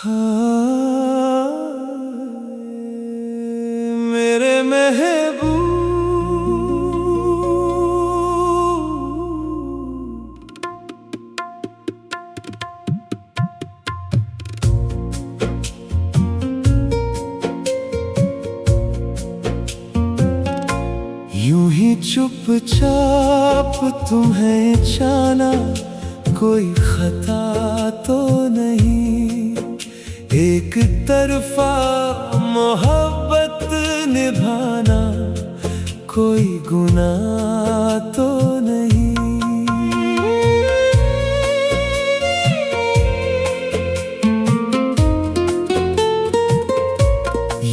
हाँ, मेरे महबूब यूं ही चुपचाप तुम्हें जाना, कोई खता तो नहीं। एक तरफा मोहब्बत निभाना, कोई गुनाह तो नहीं।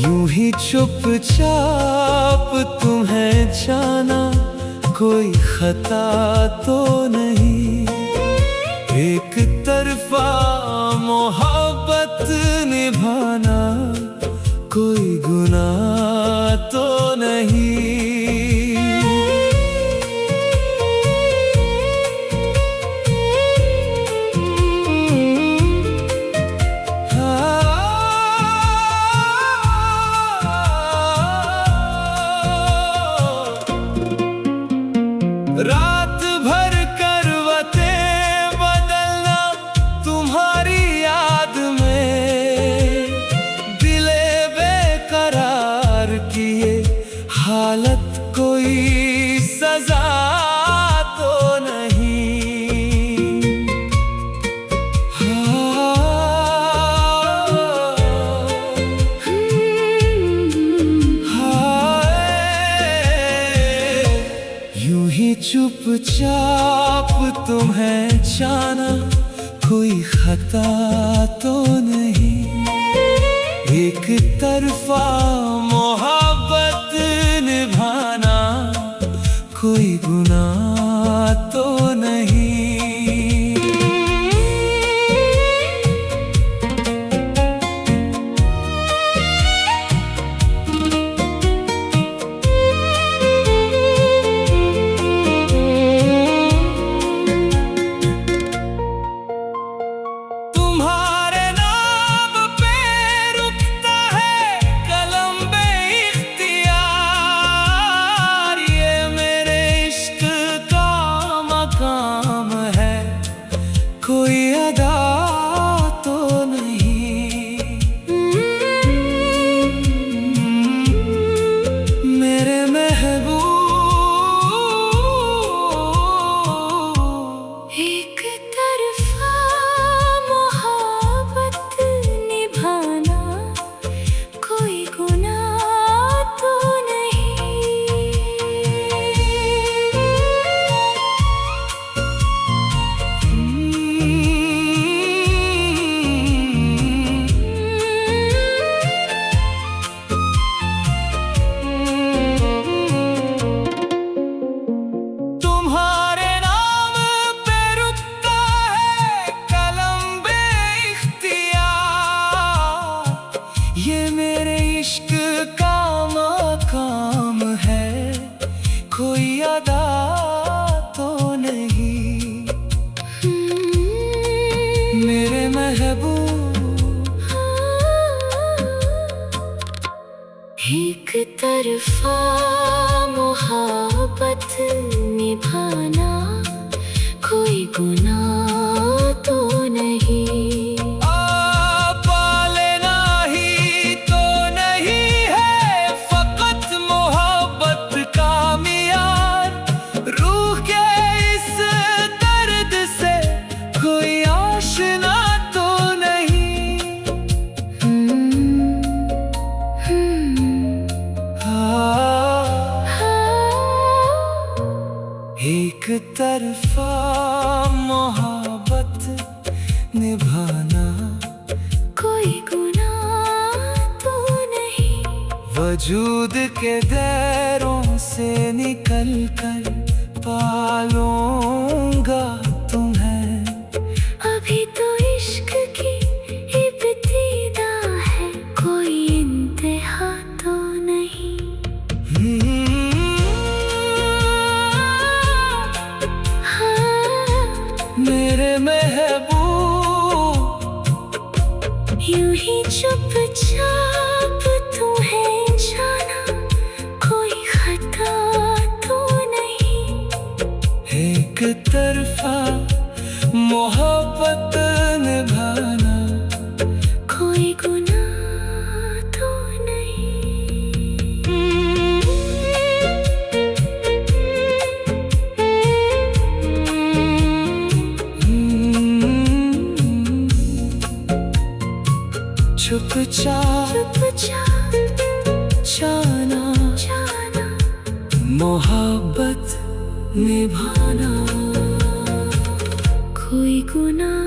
यूं ही चुपचाप तुम्हें जाना, कोई खता तो नहीं। एक तरफा मोहब्बत निभाना, कोई गुनाह तो नहीं। रात भर करवटें बदलना तुम्हारी याद में, दिले बेकरार किए हालत कोई सजा तो नहीं। यूं ही चुपचाप तुम्हें जाना, कोई खता तो नहीं। एक तरफा मोहब्बत निभाना, कोई गुनाह तो नहीं। कोई अदा तो नहीं। मेरे महबूब, एक तरफा मोहब्बत निभाना, कोई गुनाह तो ये मेरे इश्क का मकाम है, कोई अदा तो नहीं। मेरे महबूब, एक तरफा मोहब्बत निभाना, कोई गुनाह तो नहीं। एक तरफा मोहब्बत निभाना, कोई गुनाह तो नहीं। वजूद के दायरों से निकल कर पालूंगा तुम्हें। अभी तो इश्क की इब्तिदा है, कोई इंतहा तो नहीं। मेरे महबूब, यूं चुपचाप तुम्हें जाना, कोई खता तो नहीं। एक तरफा मोहब्बत निभाना, कोई गुनाह तो नहीं। चुपचाप जाना, मोहब्बत निभाना, कोई गुनाह